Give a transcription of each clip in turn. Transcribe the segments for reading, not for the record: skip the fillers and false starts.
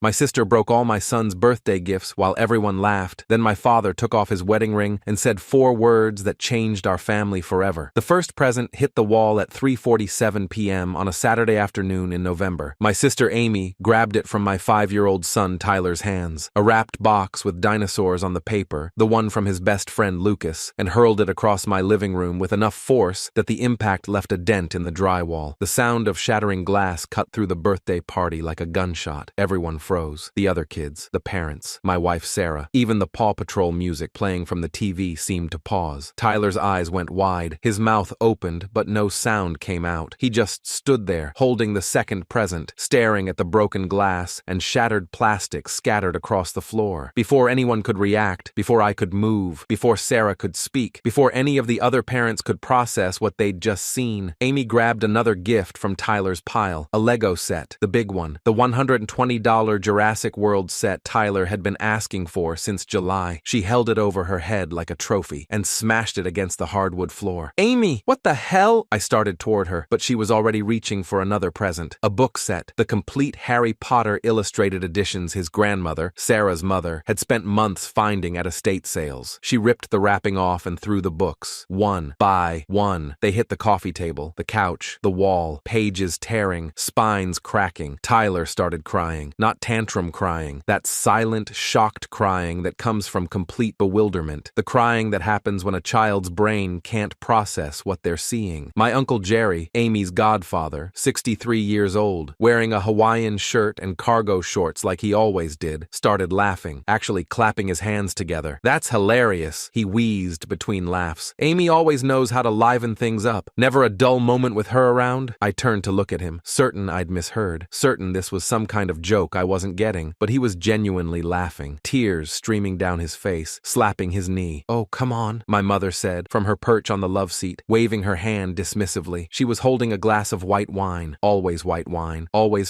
My sister broke all my son's birthday gifts while everyone laughed. Then my father took off his wedding ring and said 4 words that changed our family forever. The first present hit the wall at 3:47 p.m. on a Saturday afternoon in November. My sister Amy grabbed it from my 5-year-old son Tyler's hands, a wrapped box with dinosaurs on the paper, the one from his best friend Lucas, and hurled it across my living room with enough force that the impact left a dent in the drywall. The sound of shattering glass cut through the birthday party like a gunshot. Everyone froze. The other kids, the parents, my wife Sarah, even the Paw Patrol music playing from the TV seemed to pause. Tyler's eyes went wide. His mouth opened, but no sound came out. He just stood there, holding the second present, staring at the broken glass and shattered plastic scattered across the floor. Before anyone could react, before I could move, before Sarah could speak, before any of the other parents could process what they'd just seen, Amy grabbed another gift from Tyler's pile, a Lego set, the big one, the $120 Jurassic World set Tyler had been asking for since July. She held it over her head like a trophy and smashed it against the hardwood floor. "Amy, what the hell?" I started toward her, but she was already reaching for another present, a book set, the complete Harry Potter illustrated editions his grandmother, Sarah's mother, had spent months finding at estate sales. She ripped the wrapping off and threw the books, one by one. They hit the coffee table, the couch, the wall, pages tearing, spines cracking. Tyler started crying, not tantrum crying, that silent, shocked crying that comes from complete bewilderment, the crying that happens when a child's brain can't process what they're seeing. My Uncle Jerry, Amy's godfather, 63 years old, wearing a Hawaiian shirt and cargo shorts like he always did, started laughing, actually clapping his hands together. "That's hilarious," he wheezed between laughs. "Amy always knows how to liven things up. Never a dull moment with her around." I turned to look at him, certain I'd misheard, certain this was some kind of joke I wasn't getting, but he was genuinely laughing, tears streaming down his face, slapping his knee. "Oh, come on," my mother said, from her perch on the love seat, waving her hand dismissively. She was holding a glass of white wine, always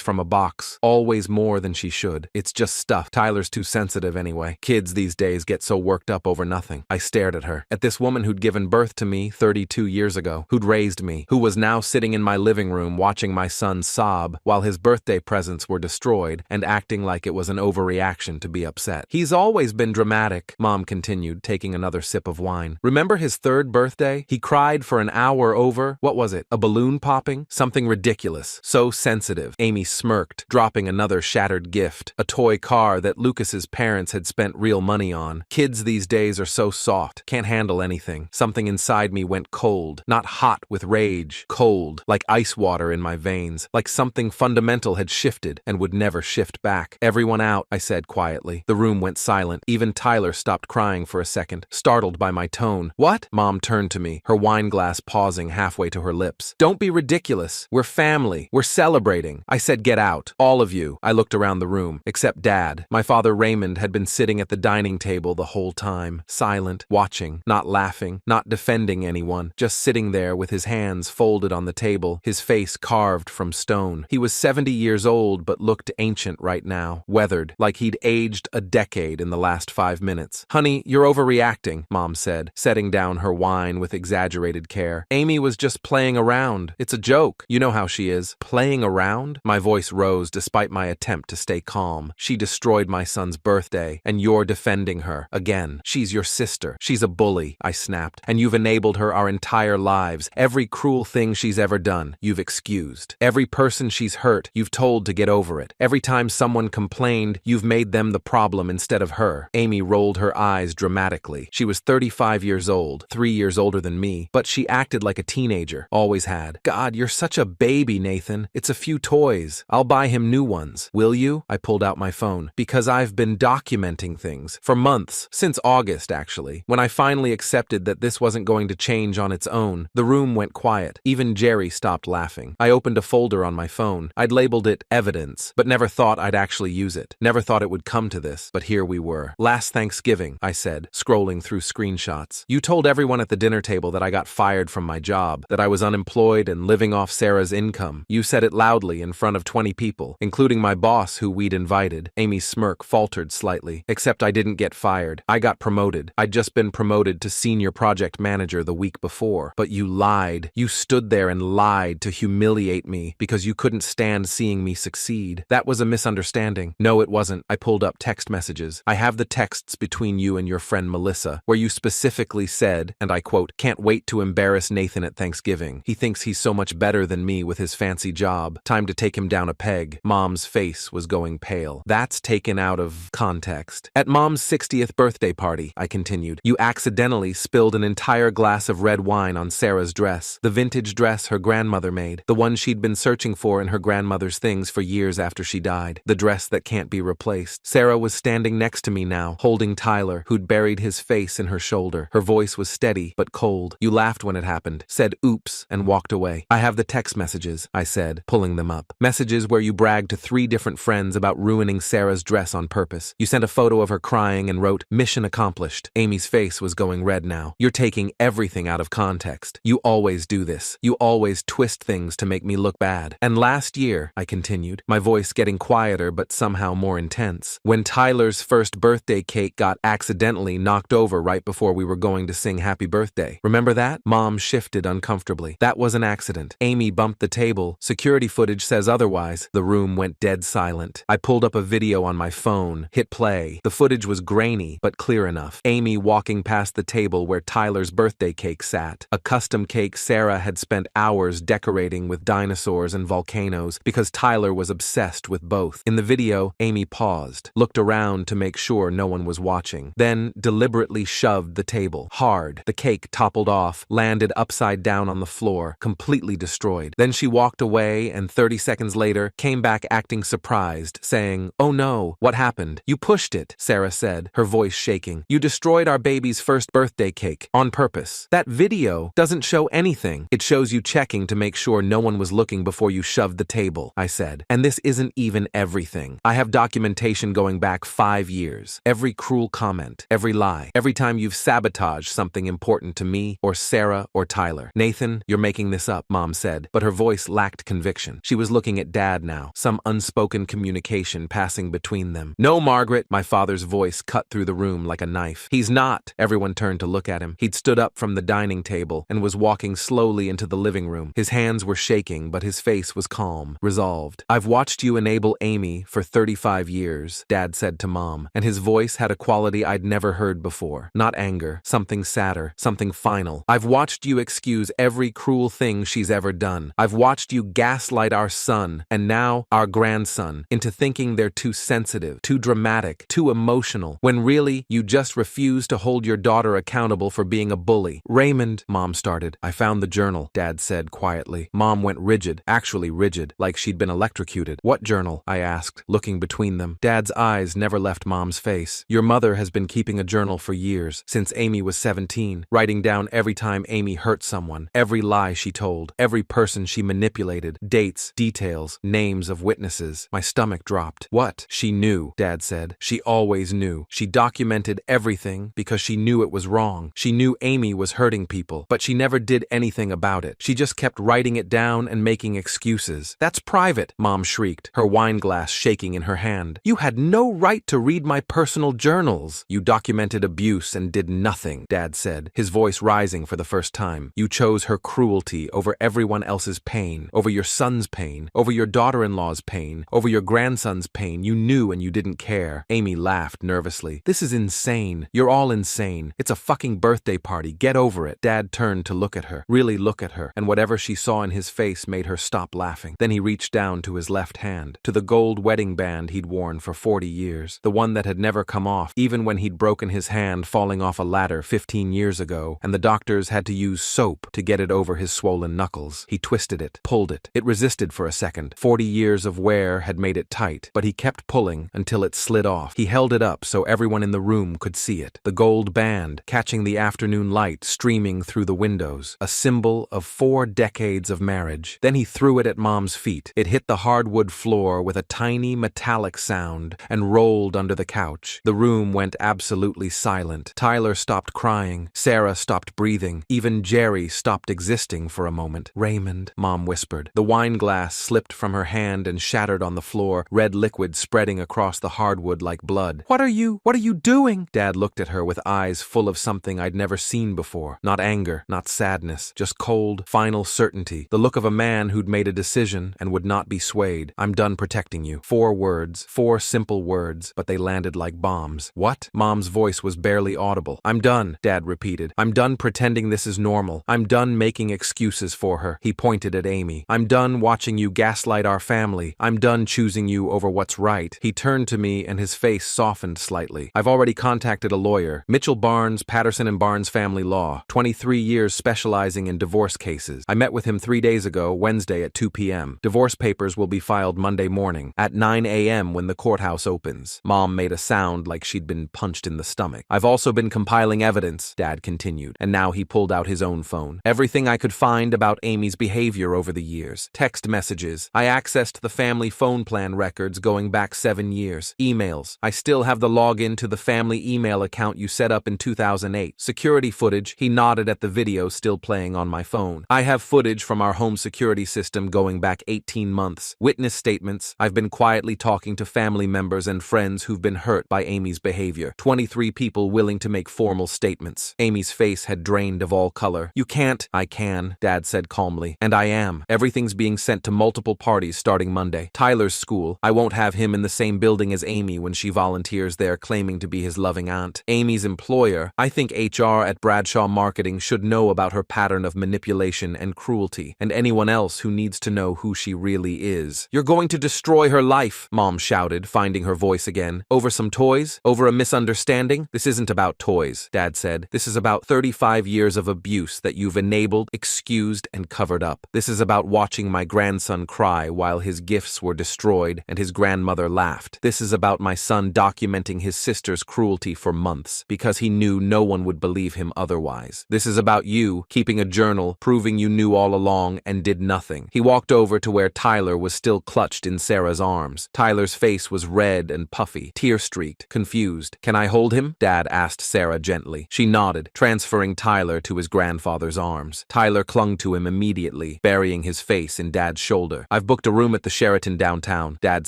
from a box, always more than she should. "It's just stuff. Tyler's too sensitive anyway. Kids these days get so worked up over nothing." I stared at her, at this woman who'd given birth to me 32 years ago, who'd raised me, who was now sitting in my living room watching my son sob while his birthday presents were destroyed and acting like it was an overreaction to be upset. "He's always been dramatic," Mom continued, taking another sip of wine. "Remember his 3rd birthday? He cried for an hour over, what was it, a balloon popping? Something ridiculous. So sensitive." Amy smirked, dropping another shattered gift, a toy car that Lucas's parents had spent real money on. "Kids these days are so soft, can't handle anything." Something inside me went cold, not hot with rage, cold, like ice water in my veins, like something fundamental had shifted and would never shift back. "Everyone out," I said quietly. The room went silent. Even Tyler stopped crying for a second, startled by my tone. "What?" Mom turned to me, her wine glass pausing halfway to her lips. "Don't be ridiculous. We're family. We're celebrating." I said, "Get out. All of you." I looked around the room, except Dad. My father Raymond had been sitting at the dining table the whole time, silent, watching, not laughing, not defending anyone, just sitting there with his hands folded on the table, his face carved from stone. He was 70 years old but looked ancient right now, weathered, like he'd aged a decade in the last 5 minutes. "Honey, you're overreacting," Mom said, setting down her wine with exaggerated care. "Amy was just playing around. It's a joke. You know how she is." "Playing around?" My voice rose despite my attempt to stay calm. "She destroyed my son's birthday, and you're defending her. Again. She's your sister. She's a bully," I snapped, "and you've enabled her our entire lives. Every cruel thing she's ever done, you've excused. Every person she's hurt, you've told to get over it. Every time someone complained, you've made them the problem instead of her." Amy rolled her eyes dramatically. She was 35 years old, 3 years older than me, but she acted like a teenager, always had. "God, you're such a baby, Nathan. It's a few toys. I'll buy him new ones. Will you?" I pulled out my phone. "Because I've been documenting things for months, since August actually. When I finally accepted that this wasn't going to change on its own, the room went quiet. Even Jerry stopped laughing. I opened a folder on my phone. I'd labeled it evidence, but never thought I'd actually use it. Never thought it would come to this, but here we were. "Last Thanksgiving," I said, scrolling through screenshots. "You told everyone at the dinner table that I got fired from my job, that I was unemployed and living off Sarah's income. You said it loudly in front of 20 people, including my boss who we'd invited." Amy's smirk faltered slightly. "Except I didn't get fired. I got promoted. I'd just been promoted to senior project manager the week before. But you lied. You stood there and lied to humiliate me because you couldn't stand seeing me succeed. That was a misunderstanding misunderstanding. No, it wasn't. I pulled up text messages. I have the texts between you and your friend Melissa, where you specifically said, and I quote, "Can't wait to embarrass Nathan at Thanksgiving. He thinks he's so much better than me with his fancy job. Time to take him down a peg." Mom's face was going pale. That's taken out of context. At Mom's 60th birthday party, I continued, you accidentally spilled an entire glass of red wine on Sarah's dress, the vintage dress her grandmother made, the one she'd been searching for in her grandmother's things for years after she died, the dress that can't be replaced. Sarah was standing next to me now, holding Tyler, who'd buried his face in her shoulder. Her voice was steady but cold. You laughed when it happened, said oops, and walked away. I have the text messages, I said, pulling them up. Messages where you bragged to 3 different friends about ruining Sarah's dress on purpose. You sent a photo of her crying and wrote, "Mission accomplished." Amy's face was going red now. You're taking everything out of context. You always do this. You always twist things to make me look bad. And last year, I continued, my voice getting quieter but somehow more intense, when Tyler's first birthday cake got accidentally knocked over right before we were going to sing happy birthday. Remember that? Mom shifted uncomfortably. That was an accident. Amy bumped the table. Security footage says otherwise. The room went dead silent. I pulled up a video on my phone, hit play. The footage was grainy, but clear enough. Amy walking past the table where Tyler's birthday cake sat. A custom cake Sarah had spent hours decorating with dinosaurs and volcanoes because Tyler was obsessed with both. In the video, Amy paused, looked around to make sure no one was watching, then deliberately shoved the table hard. The cake toppled off, landed upside down on the floor, completely destroyed. Then she walked away and 30 seconds later came back acting surprised, saying, "Oh no, what happened?" "You pushed it," Sarah said, her voice shaking. "You destroyed our baby's first birthday cake, on purpose." "That video doesn't show anything. It shows you checking to make sure no one was looking before you shoved the table," I said. "And this isn't even everything. I have documentation going back 5 years. Every cruel comment, every lie, every time you've sabotaged something important to me or Sarah or Tyler." "Nathan, you're making this up," Mom said, but her voice lacked conviction. She was looking at Dad now, some unspoken communication passing between them. "No, Margaret," my father's voice cut through the room like a knife. "He's not." Everyone turned to look at him. He'd stood up from the dining table and was walking slowly into the living room. His hands were shaking, but his face was calm, resolved. "I've watched you enable Amy for 35 years, Dad said to Mom, and his voice had a quality I'd never heard before. Not anger, something sadder, something final. "I've watched you excuse every cruel thing she's ever done. I've watched you gaslight our son, and now our grandson, into thinking they're too sensitive, too dramatic, too emotional, when really you just refuse to hold your daughter accountable for being a bully." "Raymond," Mom started. "I found the journal," Dad said quietly. Mom went rigid, actually rigid, like she'd been electrocuted. "What journal?" I asked, looking between them. Dad's eyes never left Mom's face. "Your mother has been keeping a journal for years, since Amy was 17, writing down every time Amy hurt someone, every lie she told, every person she manipulated, dates, details, names of witnesses." My stomach dropped. "What?" "She knew," Dad said. "She always knew. She documented everything because she knew it was wrong. She knew Amy was hurting people, but she never did anything about it. She just kept writing it down and making excuses." "That's private," Mom shrieked, her wine glass shaking in her hand. "You had no right to read my personal journals." "You documented abuse and did nothing," Dad said, his voice rising for the first time. "You chose her cruelty over everyone else's pain, over your son's pain, over your daughter-in-law's pain, over your grandson's pain. You knew and you didn't care." Amy laughed nervously. "This is insane. You're all insane. It's a fucking birthday party. Get over it." Dad turned to look at her, really look at her, and whatever she saw in his face made her stop laughing. Then he reached down to his left hand, to the gold wedding band he'd worn for 40 years, the one that had never come off, even when he'd broken his hand falling off a ladder 15 years ago, and the doctors had to use soap to get it over his swollen knuckles. He twisted it, pulled it. It resisted for a second. 40 years of wear had made it tight, but he kept pulling until it slid off. He held it up so everyone in the room could see it. The gold band, catching the afternoon light streaming through the windows, a symbol of 4 decades of marriage. Then he threw it at Mom's feet. It hit the hardwood floor with a tiny metallic sound and rolled under the couch. The room went absolutely silent. Tyler stopped crying. Sarah stopped breathing. Even Jerry stopped existing for a moment. "Raymond," Mom whispered. The wine glass slipped from her hand and shattered on the floor, red liquid spreading across the hardwood like blood. What are you doing?" Dad looked at her with eyes full of something I'd never seen before. Not anger, not sadness, just cold, final certainty. The look of a man who'd made a decision and would not be swayed. "I'm done protecting you. you. 4 words, 4 simple words, but they landed like bombs. What? Mom's voice was barely audible. I'm done, Dad repeated. I'm done pretending this is normal. I'm done making excuses for her. He pointed at Amy. I'm done watching you gaslight our family. I'm done choosing you over what's right. He turned to me and his face softened slightly. I've already contacted a lawyer. Mitchell Barnes, Patterson and Barnes Family Law. 23 years specializing in divorce cases. I met with him 3 days ago, Wednesday at 2 p.m. Divorce papers will be filed Monday morning at 9 a.m. when the courthouse opens. Mom made a sound like she'd been punched in the stomach. I've also been compiling evidence, Dad continued, and now he pulled out his own phone. Everything I could find about Amy's behavior over the years. Text messages. I accessed the family phone plan records going back 7 years. Emails. I still have the login to the family email account you set up in 2008. Security footage. He nodded at the video still playing on my phone. I have footage from our home security system going back 18 months. Witness statements. I've been quietly talking to family members and friends who've been hurt by Amy's behavior. 23 people willing to make formal statements. Amy's face had drained of all color. You can't. I can, Dad said calmly. And I am. Everything's being sent to multiple parties starting Monday. Tyler's school. I won't have him in the same building as Amy when she volunteers there claiming to be his loving aunt. Amy's employer. I think HR at Bradshaw Marketing should know about her pattern of manipulation and cruelty, and anyone else who needs to know who she really is. You're going to destroy her life, Mom shouted, finding her voice again. Over some toys? Over a misunderstanding? This isn't about toys, Dad said. This is about 35 years of abuse that you've enabled, excused, and covered up. This is about watching my grandson cry while his gifts were destroyed and his grandmother laughed. This is about my son documenting his sister's cruelty for months because he knew no one would believe him otherwise. This is about you keeping a journal, proving you knew all along and did nothing. He walked over to where Tyler was still clutched in Sarah's arms. Tyler's face was red and puffy, tear-streaked, confused. Can I hold him? Dad asked Sarah gently. She nodded, transferring Tyler to his grandfather's arms. Tyler clung to him immediately, burying his face in Dad's shoulder. I've booked a room at the Sheraton downtown, Dad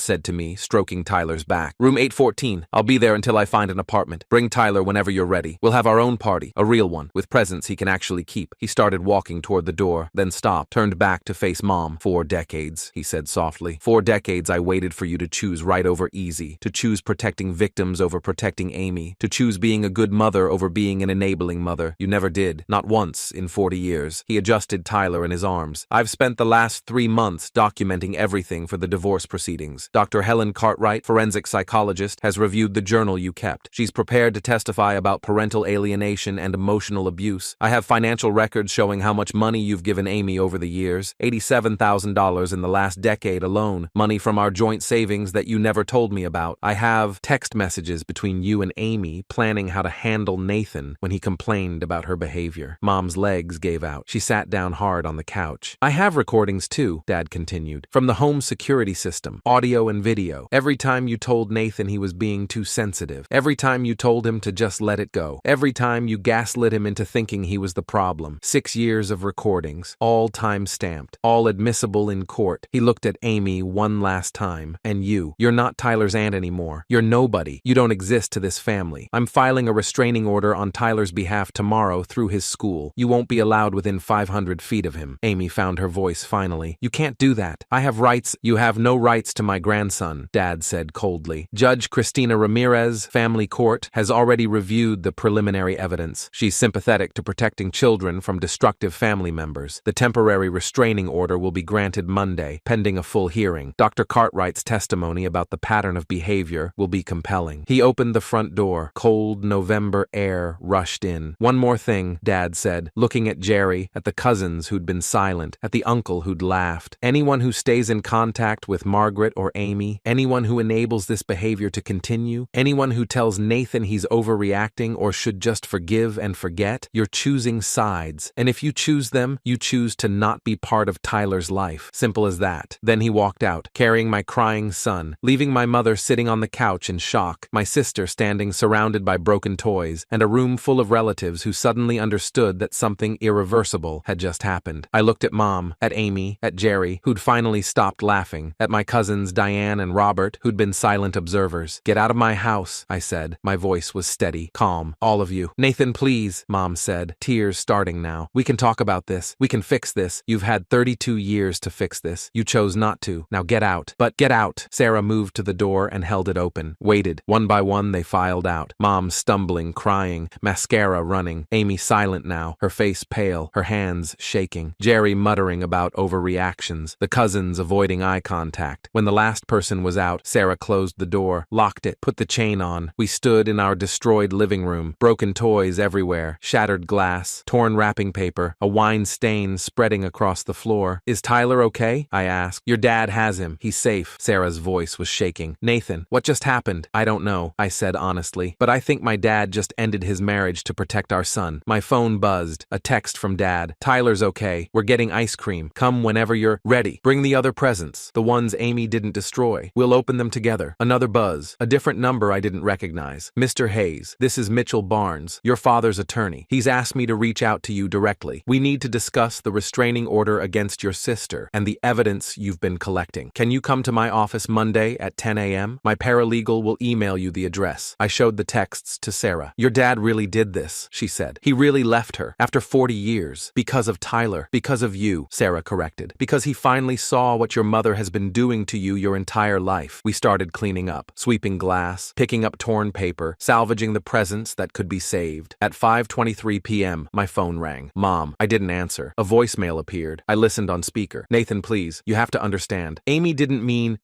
said to me, stroking Tyler's back. Room 814. I'll be there until I find an apartment. Bring Tyler whenever you're ready. We'll have our own party, a real one, with presents he can actually keep. He started walking toward the door, then stopped, turned back to face Mom. 4 decades, he said softly. 4 decades I waited for you to choose right over easy, to choose protecting victims over protecting Amy, to choose being a good mother over being an enabling mother. You never did, not once in 40 years. He adjusted Tyler in his arms. I've spent the last 3 months documenting everything for the divorce proceedings. Dr. Helen Cartwright, forensic psychologist, has reviewed the journal you kept. She's prepared to testify about parental alienation and emotional abuse. I have financial records showing how much money you've given Amy over the years, $87,000 in the last decade alone, money from our joint savings that you never told me about. I have text messages between you and Amy planning how to handle Nathan when he complained about her behavior. Mom's legs gave out. She sat down hard on the couch. I have recordings too, Dad continued, from the home security system, audio and video. Every time you told Nathan he was being too sensitive. Every time you told him to just let it go. Every time you gaslit him into thinking he was the problem. 6 years of recordings, all time-stamped, all admissible in court. He looked at Amy one last time. And you're not Tyler's aunt anymore. You're nobody. You don't exist to this family. I'm filing a restraining order on Tyler's behalf tomorrow through his school. You won't be allowed within 500 feet of him. Amy found her voice finally. You can't do that. I have rights. You have no rights to my grandson, Dad said coldly. Judge Christina Ramirez, family court, has already reviewed the preliminary evidence. She's sympathetic to protecting children from destructive family members. The temporary restraining order will be granted Monday, pending a full hearing. Dr. Cartwright's testimony about the pattern of behavior will be compelling. He opened the front door. Cold November air rushed in. One more thing, Dad said, looking at Jerry, at the cousins who'd been silent, at the uncle who'd laughed. Anyone who stays in contact with Margaret or Amy, anyone who enables this behavior to continue, anyone who tells Nathan he's overreacting or should just forgive and forget, you're choosing sides. And if you choose them, you choose to not be part of Tyler's life. Simple as that. Then he walked out, carrying my crying son, leaving my mother sitting on the couch in shock, my sister standing surrounded by broken toys, and a room full of relatives who suddenly understood that something irreversible had just happened. I looked at Mom, at Amy, at Jerry, who'd finally stopped laughing, at my cousins Diane and Robert, who'd been silent observers. Get out of my house, I said. My voice was steady, calm. All of you. Nathan, please, Mom said, tears starting now. We can talk about this. We can fix this. You've had 32 years to fix this. You chose not to. Now get out. But But get out. Sarah moved to the door and held it open. Waited. One by one they filed out. Mom stumbling, crying, mascara running. Amy silent now, her face pale, her hands shaking. Jerry muttering about overreactions. The cousins avoiding eye contact. When the last person was out, Sarah closed the door, locked it, put the chain on. We stood in our destroyed living room. Broken toys everywhere. Shattered glass. Torn wrapping paper. A wine stain spreading across the floor. Is Tyler okay? I asked. Your dad has him. He's safe. Sarah's voice was shaking. Nathan, what just happened? I don't know, I said honestly. But I think my dad just ended his marriage to protect our son. My phone buzzed. A text from Dad. Tyler's okay. We're getting ice cream. Come whenever you're ready. Bring the other presents. The ones Amy didn't destroy. We'll open them together. Another buzz. A different number I didn't recognize. Mr. Hayes, this is Mitchell Barnes, your father's attorney. He's asked me to reach out to you directly. We need to discuss the restraining order against your sister and the evidence you've been collecting. Can you come to my office Monday at 10 a.m.? My paralegal will email you the address. I showed the texts to Sarah. Your dad really did this, she said. He really left her after 40 years. Because of Tyler. Because of you, Sarah corrected. Because he finally saw what your mother has been doing to you your entire life. We started cleaning up, sweeping glass, picking up torn paper, salvaging the presents that could be saved. At 5:23 p.m., my phone rang. Mom, I didn't answer. A voicemail appeared. I listened on speaker. Nathan, please, you have to understand. Amy didn't mean,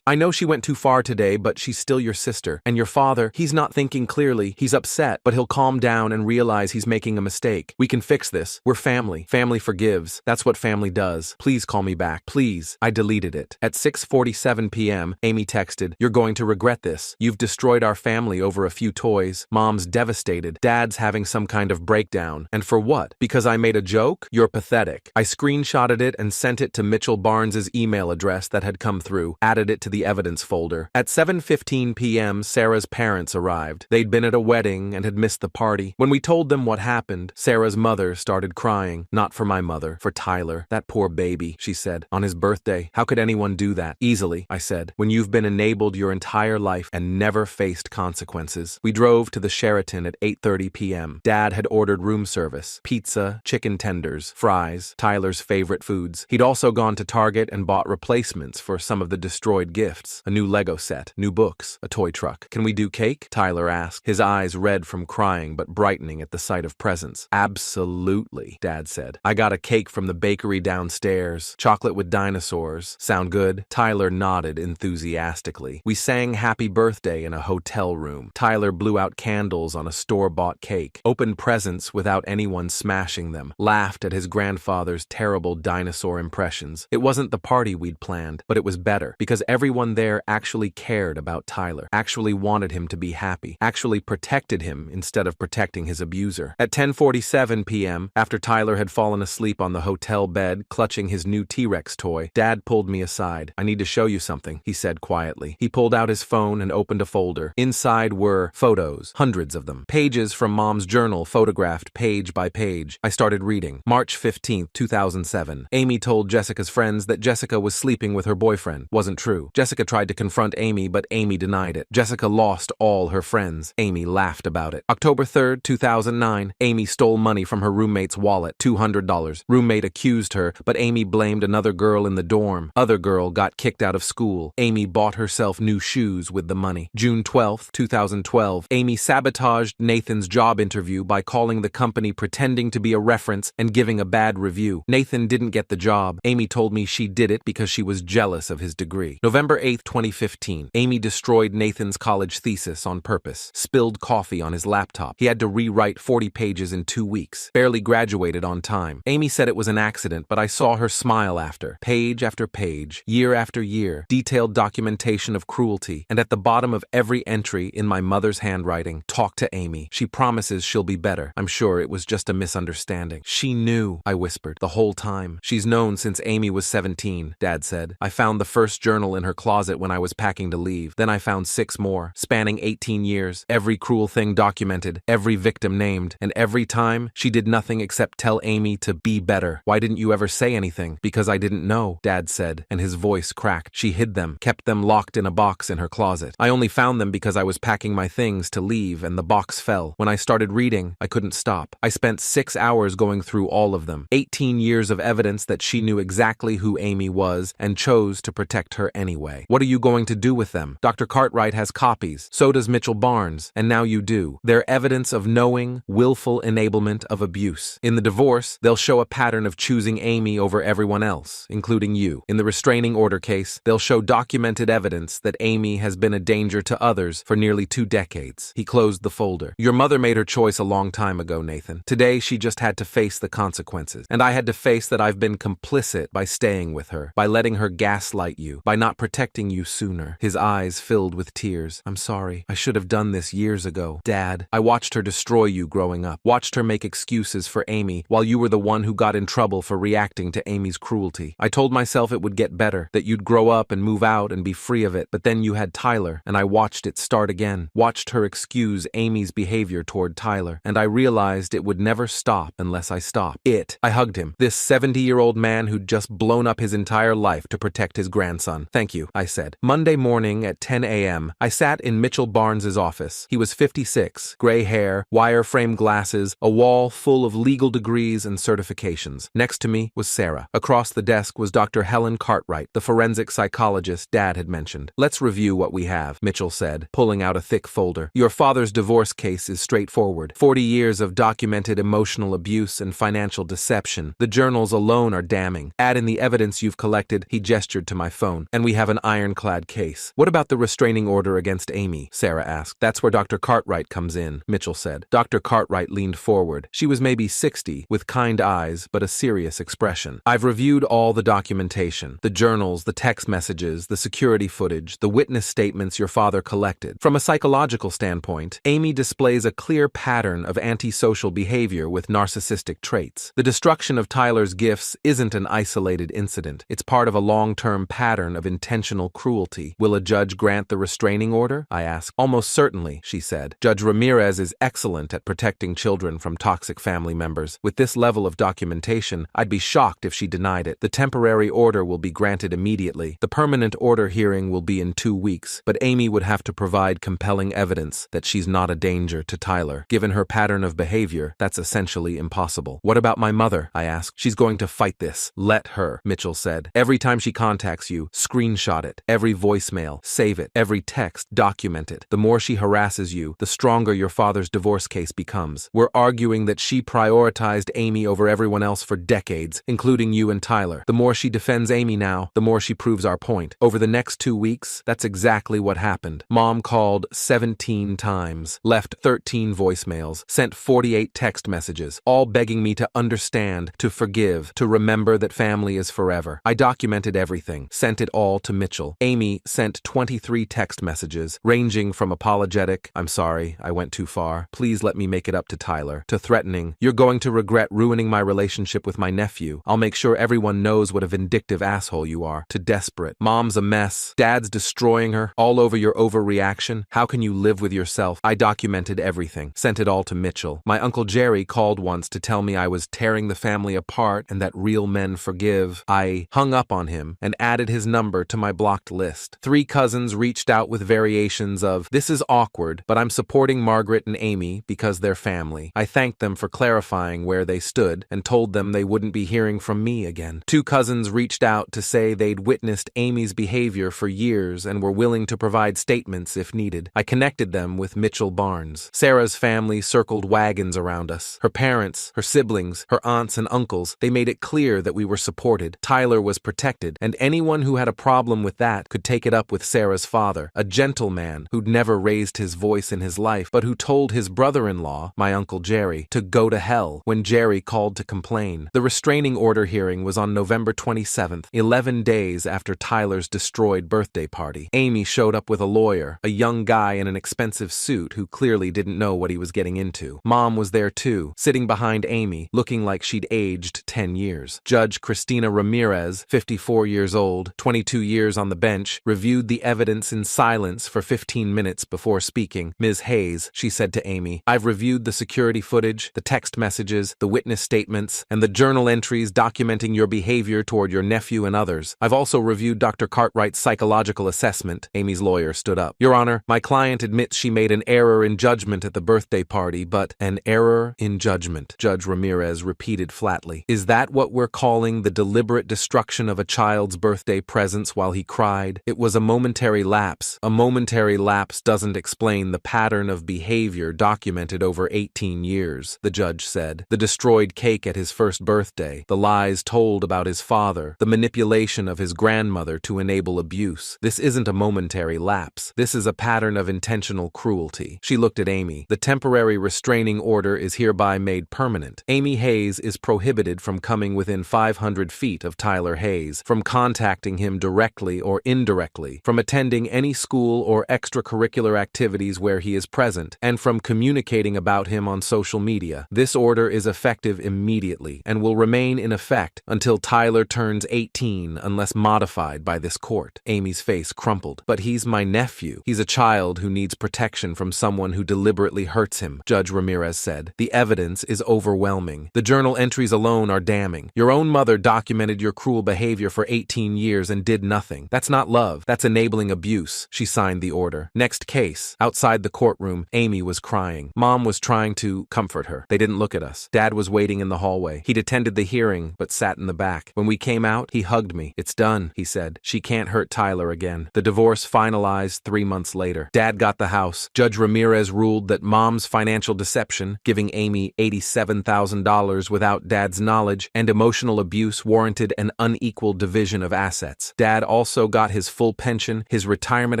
I know she went too far today, but she's still your sister. And your father, he's not thinking clearly. He's upset, but he'll calm down and realize he's making a mistake. We can fix this. We're family. Family forgives. That's what family does. Please call me back. Please. I deleted it. At 6:47 p.m., Amy texted, you're going to regret this. You've destroyed our family over a few toys. Mom's devastated. Dad's having some kind of breakdown. And for what? Because I made a joke? You're pathetic. I screenshotted it and sent it to Mitchell Barnes's email address that had come through, added it to the evidence folder. At 7:15 p.m., Sarah's parents arrived. They'd been at a wedding and had missed the party. When we told them what happened, Sarah's mother started crying. Not for my mother, for Tyler. That poor baby, she said. On his birthday. How could anyone do that? Easily, I said. When you've been enabled your entire life and never faced consequences. We drove to the Sheraton at 8:30 p.m. Dad had ordered room service. Pizza, chicken tenders, fries, Tyler's favorite foods. He'd also gone to Target and bought replacements for some of the destroyed gifts. A new Lego set, new books, a toy truck. Can we do cake? Tyler asked, his eyes red from crying but brightening at the sight of presents. Absolutely, Dad said. I got a cake from the bakery downstairs. Chocolate with dinosaurs. Sound good? Tyler nodded enthusiastically. We sang Happy Birthday in a hotel room. Tyler blew out candles on a store-bought cake, opened presents without anyone smashing them, laughed at his grandfather's terrible dinosaur impressions. It wasn't the party we'd planned, but it was better, because everyone there actually cared about Tyler, actually wanted him to be happy, actually protected him instead of protecting his abuser. At 10:47 p.m., after Tyler had fallen asleep on the hotel bed, clutching his new T-Rex toy, Dad pulled me aside. I need to show you something, he said quietly. He pulled out his phone and opened a folder. Inside were photos, hundreds of them. Pages from Mom's journal photographed page by page. I started reading. March 15, 2007. Amy told Jessica's friends that Jessica was sleeping with her boyfriend. Wasn't true. Jessica tried to confront Amy, but Amy denied it. Jessica lost all her friends. Amy laughed about it. October 3rd, 2009. Amy stole money from her roommate's wallet, $200. Roommate accused her, but Amy blamed another girl in the dorm. Other girl got kicked out of school. Amy bought herself new shoes with the money. June 12th, 2012. Amy sabotaged Nathan's job interview by calling the company pretending to be a reference and giving a bad review. Nathan didn't get the job. Amy told me she did it because she was jealous of his degree. November 8th, 2015. Amy destroyed Nathan's college thesis on purpose. Spilled coffee on his laptop. He had to rewrite 40 pages in 2 weeks. Barely graduated on time. Amy said it was an accident, but I saw her smile after. Page after page, year after year, detailed documentation of cruelty, and at the bottom of every entry in my mother's handwriting, talk to Amy. She promises she'll be better. I'm sure it was just a misunderstanding. She knew, I whispered, the whole time. She's known since Amy was 17, Dad said. I found the first journal in her closet when I was packing to leave. Then I found 6 more, spanning 18 years, every cruel thing documented, every victim named, and every time she did nothing except tell Amy to be better. Why didn't you ever say anything? Because I didn't know, Dad said, and his voice cracked. She hid them, kept them locked in a box in her closet. I only found them because I was packing my things to leave and the box fell. When I started reading, I couldn't stop. I spent 6 hours going through all of them. 18 years of evidence that she knew exactly who Amy was and chose to to protect her anyway. What are you going to do with them? Dr. Cartwright has copies. So does Mitchell Barnes. And now you do. They're evidence of knowing, willful enablement of abuse. In the divorce, they'll show a pattern of choosing Amy over everyone else, including you. In the restraining order case, they'll show documented evidence that Amy has been a danger to others for nearly 2 decades. He closed the folder. Your mother made her choice a long time ago, Nathan. Today, she just had to face the consequences. And I had to face that I've been complicit by staying with her, by letting her gaslight you, by not protecting you sooner. His eyes filled with tears. I'm sorry. I should have done this years ago. Dad, I watched her destroy you growing up, watched her make excuses for Amy while you were the one who got in trouble for reacting to Amy's cruelty. I told myself it would get better, that you'd grow up and move out and be free of it, but then you had Tyler, and I watched it start again, watched her excuse Amy's behavior toward Tyler, and I realized it would never stop unless I stopped. I hugged him, this 70-year-old man who'd just blown up his entire life to protect his grandson. Thank you, I said. Monday morning at 10 a.m., I sat in Mitchell Barnes's office. He was 56, gray hair, wire-frame glasses, a wall full of legal degrees and certifications. Next to me was Sarah. Across the desk was Dr. Helen Cartwright, the forensic psychologist Dad had mentioned. Let's review what we have, Mitchell said, pulling out a thick folder. Your father's divorce case is straightforward. 40 years of documented emotional abuse and financial deception. The journals alone are damning. Add in the evidence you've collected, he gestured to my phone, and we have an ironclad case. What about the restraining order against Amy? Sarah asked. That's where Dr. Cartwright comes in, Mitchell said. Dr. Cartwright leaned forward. She was maybe 60, with kind eyes but a serious expression. I've reviewed all the documentation, the journals, the text messages, the security footage, the witness statements your father collected. From a psychological standpoint, Amy displays a clear pattern of antisocial behavior with narcissistic traits. The destruction of Tyler's gifts isn't an isolated incident. It's part of a long-term pattern of intentional cruelty. Will a judge grant the restraining order? I asked. Almost certainly, she said. Judge Ramirez is excellent at protecting children from toxic family members. With this level of documentation, I'd be shocked if she denied it. The temporary order will be granted immediately. The permanent order hearing will be in 2 weeks, but Amy would have to provide compelling evidence that she's not a danger to Tyler. Given her pattern of behavior, that's essentially impossible. What about my mother? I asked. She's going to fight this. Let her, Mitchell said. Every time she contacts you, screenshot it. Every voicemail, save it. Every text, document it. The more she harasses you, the stronger your father's divorce case becomes. We're arguing that she prioritized Amy over everyone else for decades, including you and Tyler. The more she defends Amy now, the more she proves our point. Over the next 2 weeks, that's exactly what happened. Mom called 17 times, left 13 voicemails, sent 48 text messages, all begging me to understand, to forgive, to remember that family is forever. I documented everything, sent it all to Mitchell. Amy sent 23 text messages, ranging from apologetic, I'm sorry, I went too far, please let me make it up to Tyler, to threatening, you're going to regret ruining my relationship with my nephew, I'll make sure everyone knows what a vindictive asshole you are, to desperate, mom's a mess, dad's destroying her, all over your overreaction, how can you live with yourself? I documented everything, sent it all to Mitchell. My Uncle Jerry called once to tell me I was tearing the family apart and that real men forgive. I hung up on him and added his number to my blocked list. 3 cousins reached out with variations of, this is awkward, but I'm supporting Margaret and Amy because they're family. I thanked them for clarifying where they stood and told them they wouldn't be hearing from me again. 2 cousins reached out to say they'd witnessed Amy's behavior for years and were willing to provide statements if needed. I connected them with Mitchell Barnes. Sarah's family circled wagons around us. Her parents, her siblings, her aunts and uncles, they made it clear that we were supported. Tyler was protected, and anyone who had a problem with that could take it up with Sarah's father, a gentleman who'd never raised his voice in his life, but who told his brother-in-law, my Uncle Jerry, to go to hell when Jerry called to complain. The restraining order hearing was on November 27th, 11 days after Tyler's destroyed birthday party. Amy showed up with a lawyer, a young guy in an expensive suit who clearly didn't know what he was getting into. Mom was there too, sitting behind Amy, looking like she'd aged 10 years. Judge Christina Ramirez, 54 years old, 22 years on the bench, reviewed the evidence in silence for 15 minutes before speaking. Ms. Hayes, she said to Amy, I've reviewed the security footage, the text messages, the witness statements, and the journal entries documenting your behavior toward your nephew and others. I've also reviewed Dr. Cartwright's psychological assessment. Amy's lawyer stood up. Your Honor, my client admits she made an error in judgment at the birthday party, but an error in judgment, Judge Ramirez repeated flatly. Is that what we're calling the deliberate destruction of a child's birthday birthday presents while he cried. It was a momentary lapse. A momentary lapse doesn't explain the pattern of behavior documented over 18 years, the judge said. The destroyed cake at his first birthday, the lies told about his father, the manipulation of his grandmother to enable abuse. This isn't a momentary lapse. This is a pattern of intentional cruelty. She looked at Amy. The temporary restraining order is hereby made permanent. Amy Hayes is prohibited from coming within 500 feet of Tyler Hayes, from contacting him directly or indirectly, from attending any school or extracurricular activities where he is present, and from communicating about him on social media. This order is effective immediately and will remain in effect until Tyler turns 18 unless modified by this court. Amy's face crumpled. But he's my nephew. He's a child who needs protection from someone who deliberately hurts him, Judge Ramirez said. The evidence is overwhelming. The journal entries alone are damning. Your own mother documented your cruel behavior for 18 years and did nothing. That's not love. That's enabling abuse. She signed the order. Next case. Outside the courtroom, Amy was crying. Mom was trying to comfort her. They didn't look at us. Dad was waiting in the hallway. He'd attended the hearing, but sat in the back. When we came out, he hugged me. It's done, he said. She can't hurt Tyler again. The divorce finalized 3 months later. Dad got the house. Judge Ramirez ruled that Mom's financial deception, giving Amy $87,000 without Dad's knowledge, and emotional abuse warranted an unequal division of assets. Dad also got his full pension, his retirement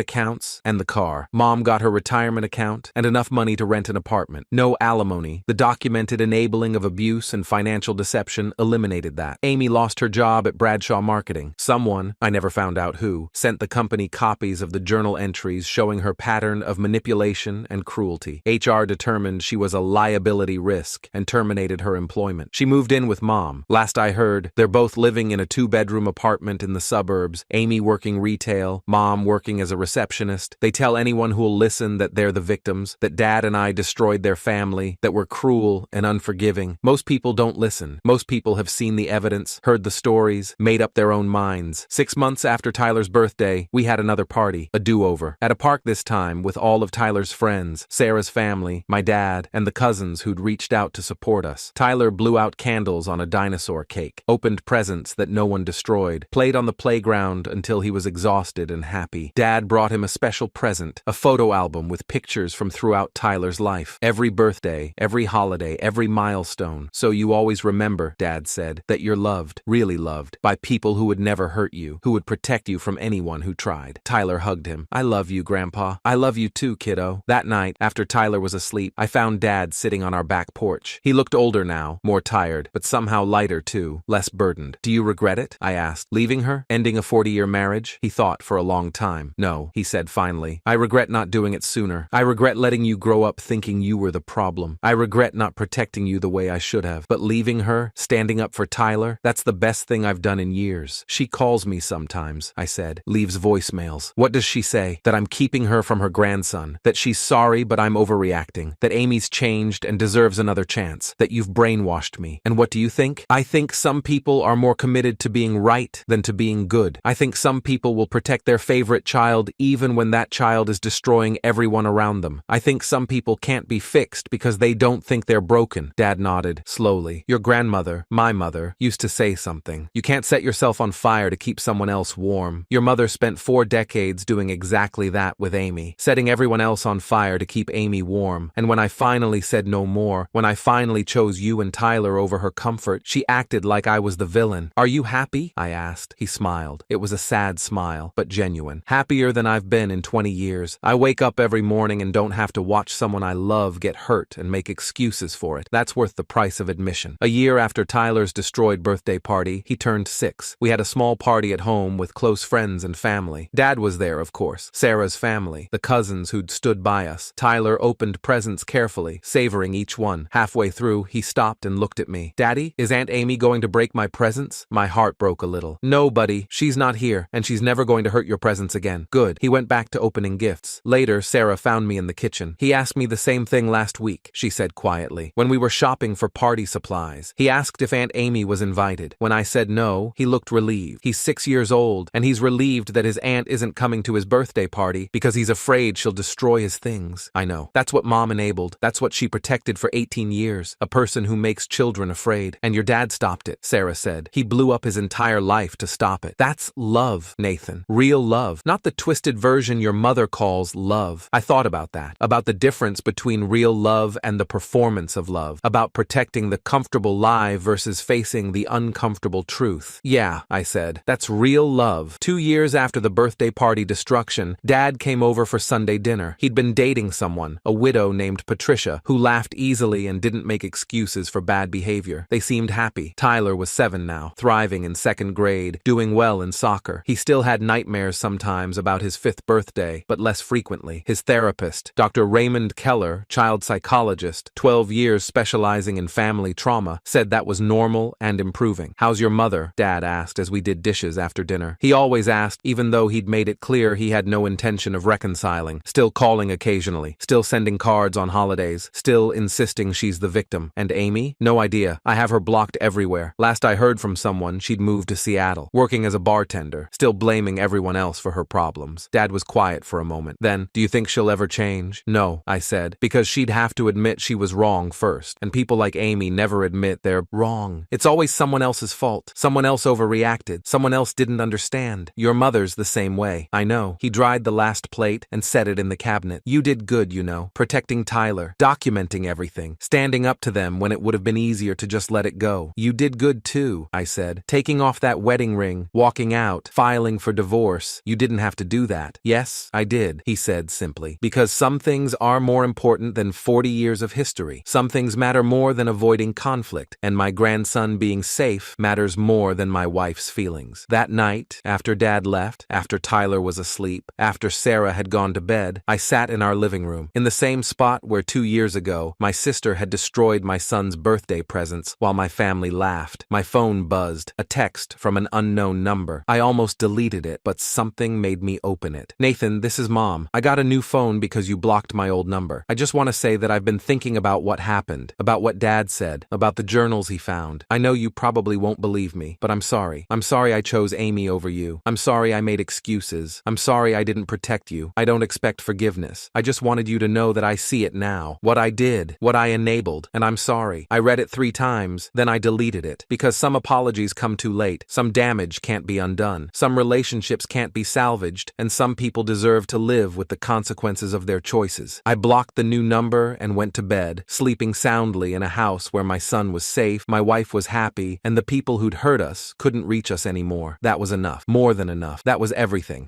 accounts, and the car. Mom got her retirement account and enough money to rent an apartment. No alimony. The documented enabling of abuse and financial deception eliminated that. Amy lost her job at Bradshaw Marketing. Someone, I never found out who, sent the company copies of the journal entries showing her pattern of manipulation and cruelty. HR determined she was a liability risk and terminated her employment. She moved in with Mom. Last I heard, they're both living in a 2-bedroom apartment in the suburbs, Amy working retail, Mom working as a receptionist. They tell anyone who'll listen that they're the victims, that Dad and I destroyed their family, that we're cruel and unforgiving. Most people don't listen. Most people have seen the evidence, heard the stories, made up their own minds. 6 months after Tyler's birthday, we had another party, a do-over. At a park this time with all of Tyler's friends, Sarah's family, my dad, and the cousins who'd reached out to support us. Tyler blew out candles on a dinosaur cake, opened presents that no one destroyed, played on the playground until he was exhausted and happy. Dad brought him a special present, a photo album with pictures from throughout Tyler's life. Every birthday, every holiday, every milestone. So you always remember, Dad said, that you're loved, really loved, by people who would never hurt you, who would protect you from anyone who tried. Tyler hugged him. I love you, Grandpa. I love you too, kiddo. That night, after Tyler was asleep, I found Dad sitting on our back porch. He looked older now, more tired, but somehow lighter too, less burdened. Do you regret it? I asked. Leaving her? Ending a 40-year marriage? He thought for a long time. No, he said finally. I regret not doing it sooner. I regret letting you grow up thinking you were the problem. I regret not protecting you the way I should have. But leaving her, standing up for Tyler, that's the best thing I've done in years. She calls me sometimes, I said. Leaves voicemails. What does she say? That I'm keeping her from her grandson. That she's sorry but I'm overreacting. That Amy's changed and deserves another chance. That you've brainwashed me. And what do you think? I think some people are more committed to being right than to being good. I think some people will protect their favorite child even when that child is destroying everyone around them. I think some people can't be fixed because they don't think they're broken. Dad nodded, slowly. Your grandmother, my mother, used to say something. You can't set yourself on fire to keep someone else warm. Your mother spent 4 decades doing exactly that with Amy, setting everyone else on fire to keep Amy warm. And when I finally said no more, when I finally chose you and Tyler over her comfort, she acted like I was the villain. Are you happy? I asked. He smiled. It was a sad smile, but genuine. Happier than I've been in 20 years. I wake up every morning and don't have to watch someone I love get hurt and make excuses for it. That's worth the price of admission. A year after Tyler's destroyed birthday party, he turned 6. We had a small party at home with close friends and family. Dad was there, of course. Sarah's family, the cousins who'd stood by us. Tyler opened presents carefully, savoring each one. Halfway through, he stopped and looked at me. Daddy, is Aunt Amy going to break my presents? My heart broke a little. No, buddy, she's not here, and she's never going to hurt your presents again. Good. He went back to opening gifts. Later, Sarah found me in the kitchen. He asked me the same thing last week, she said quietly, when we were shopping for party supplies. He asked if Aunt Amy was invited. When I said no, he looked relieved. He's 6 years old, and he's relieved that his aunt isn't coming to his birthday party because he's afraid she'll destroy his things. I know. That's what Mom enabled. That's what she protected for 18 years. A person who makes children afraid. And your dad stopped it, Sarah said. He blew up his entire life to stop stop it. That's love, Nathan. Real love. Not the twisted version your mother calls love. I thought about that. About the difference between real love and the performance of love. About protecting the comfortable lie versus facing the uncomfortable truth. Yeah, I said. That's real love. 2 years after the birthday party destruction, Dad came over for Sunday dinner. He'd been dating someone, a widow named Patricia, who laughed easily and didn't make excuses for bad behavior. They seemed happy. Tyler was 7 now, thriving in 2nd grade, doing well in soccer. He still had nightmares sometimes about his 5th birthday, but less frequently. His therapist, Dr. Raymond Keller, child psychologist, 12 years specializing in family trauma, said that was normal and improving. "How's your mother?" Dad asked as we did dishes after dinner. He always asked, even though he'd made it clear he had no intention of reconciling, still calling occasionally, still sending cards on holidays, still insisting she's the victim. And Amy? No idea. I have her blocked everywhere. Last I heard from someone, she'd moved to Seattle, working as a bartender, still blaming everyone else for her problems. Dad was quiet for a moment. Then, "Do you think she'll ever change?" "No," I said, "because she'd have to admit she was wrong first, and people like Amy never admit they're wrong. It's always someone else's fault. Someone else overreacted. Someone else didn't understand. Your mother's the same way." "I know." He dried the last plate and set it in the cabinet. "You did good, you know, protecting Tyler, documenting everything, standing up to them when it would have been easier to just let it go. You did good too," I said, "taking off that wedding ring, walking out, filing for divorce. You didn't have to do that." "Yes, I did," he said simply, "because some things are more important than 40 years of history. Some things matter more than avoiding conflict, and my grandson being safe matters more than my wife's feelings." That night, after Dad left, after Tyler was asleep, after Sarah had gone to bed, I sat in our living room, in the same spot where 2 years ago, my sister had destroyed my son's birthday presents while my family laughed. My phone buzzed, a text from an unknown number. I almost deleted it, but something made me open it. "Nathan, this is Mom. I got a new phone because you blocked my old number. I just want to say that I've been thinking about what happened, about what Dad said, about the journals he found. I know you probably won't believe me, but I'm sorry. I'm sorry I chose Amy over you. I'm sorry I made excuses. I'm sorry I didn't protect you. I don't expect forgiveness. I just wanted you to know that I see it now. What I did, what I enabled, and I'm sorry. I read it 3 times, then I deleted it. Because some apologies come too late, some damage can't be undone, some relationships can't be salvaged, and some people deserve to live with the consequences of their choices. I blocked the new number and went to bed, sleeping soundly in a house where my son was safe, my wife was happy, and the people who'd hurt us couldn't reach us anymore. That was enough. More than enough. That was everything.